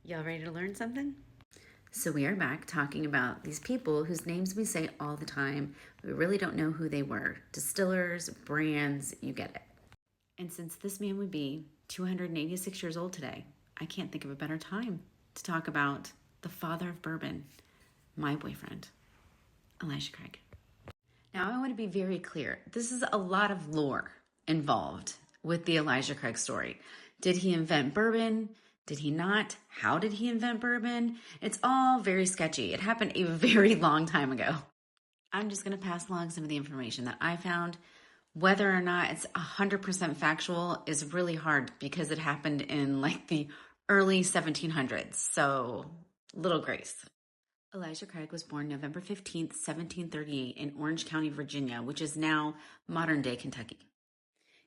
Y'all ready to learn something? So we are back talking about these people whose names we say all the time. We really don't know who they were. Distillers, brands, you get it. And since this man would be 286 years old today, I can't think of a better time to talk about the father of bourbon, my boyfriend, Elijah Craig. Now, I want to be very clear. This is a lot of lore involved with the Elijah Craig story. Did he invent bourbon? Did he not? How did he invent bourbon? It's all very sketchy. It happened a very long time ago. I'm just going to pass along some of the information that I found. Whether or not it's 100% factual is really hard because it happened in like the early 1700s. So, little grace. Elijah Craig was born November 15th, 1738 in Orange County, Virginia, which is now modern-day Kentucky.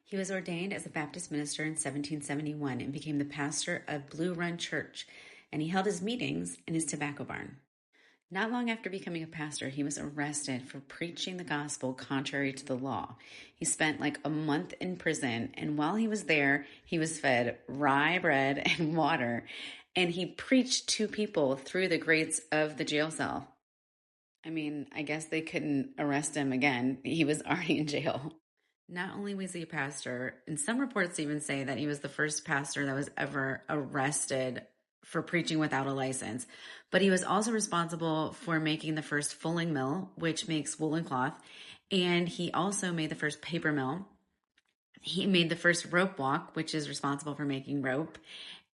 He was ordained as a Baptist minister in 1771 and became the pastor of Blue Run Church, and he held his meetings in his tobacco barn. Not long after becoming a pastor, he was arrested for preaching the gospel contrary to the law. He spent like a month in prison, and while he was there, he was fed rye bread and water, and he preached to people through the grates of the jail cell. I mean, I guess they couldn't arrest him again. He was already in jail. Not only was he a pastor, and some reports even say that he was the first pastor that was ever arrested for preaching without a license, but he was also responsible for making the first fulling mill, which makes woolen cloth, and he also made the first paper mill. He made the first rope walk, which is responsible for making rope,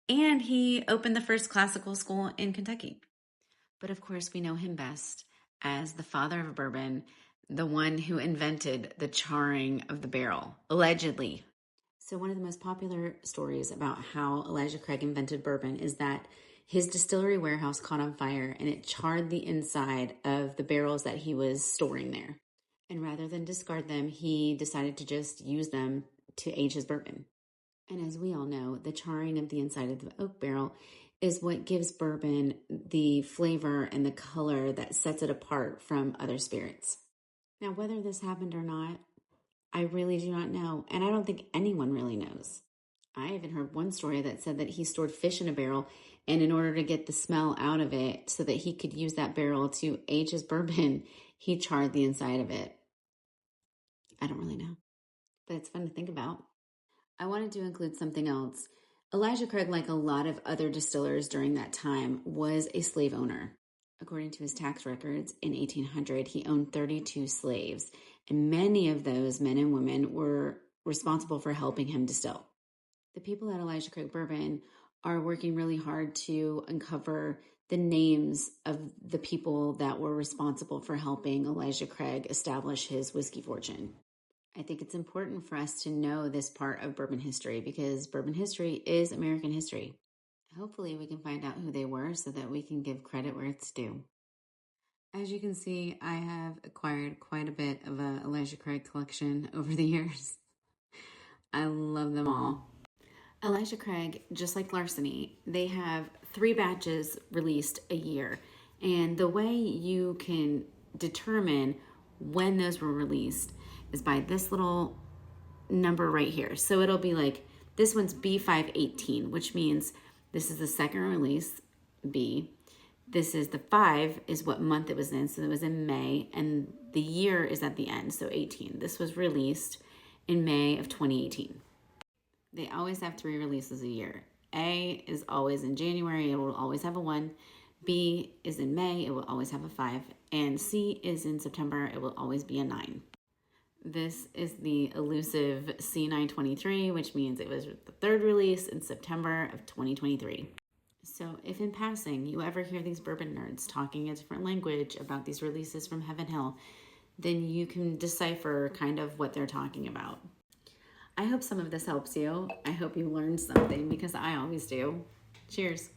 and he opened the first classical school in Kentucky. But of course, we know him best as the father of bourbon, the one who invented the charring of the barrel, allegedly. So one of the most popular stories about how Elijah Craig invented bourbon is that his distillery warehouse caught on fire and it charred the inside of the barrels that he was storing there. And rather than discard them, he decided to just use them to age his bourbon. And as we all know, the charring of the inside of the oak barrel is what gives bourbon the flavor and the color that sets it apart from other spirits. Now, whether this happened or not, I really do not know, and I don't think anyone really knows. I even heard one story that said that he stored fish in a barrel, and in order to get the smell out of it so that he could use that barrel to age his bourbon, he charred the inside of it. I don't really know, but it's fun to think about. I wanted to include something else. Elijah Craig, like a lot of other distillers during that time, was a slave owner. According to his tax records, in 1800, he owned 32 slaves, and many of those men and women were responsible for helping him distill. The people at Elijah Craig Bourbon are working really hard to uncover the names of the people that were responsible for helping Elijah Craig establish his whiskey fortune. I think it's important for us to know this part of bourbon history because bourbon history is American history. Hopefully we can find out who they were so that we can give credit where it's due. As you can see, I have acquired quite a bit of a Elijah Craig collection over the years. I love them all. Elijah Craig, just like Larceny, they have 3 batches released a year. And the way you can determine when those were released is by this little number right here. So it'll be like, this one's B518, which means this is the second release, B. This is the 5 is what month it was in. So it was in May, and the year is at the end, so 18. This was released in May of 2018. They always have 3 releases a year. A is always in January, it will always have a 1. B is in May, it will always have a 5. And C is in September, it will always be a 9. This is the elusive C923, which means it was the 3rd release in September of 2023. So if in passing you ever hear these bourbon nerds talking a different language about these releases from Heaven Hill, then you can decipher kind of what they're talking about. I hope some of this helps you. I hope you learned something because I always do. Cheers.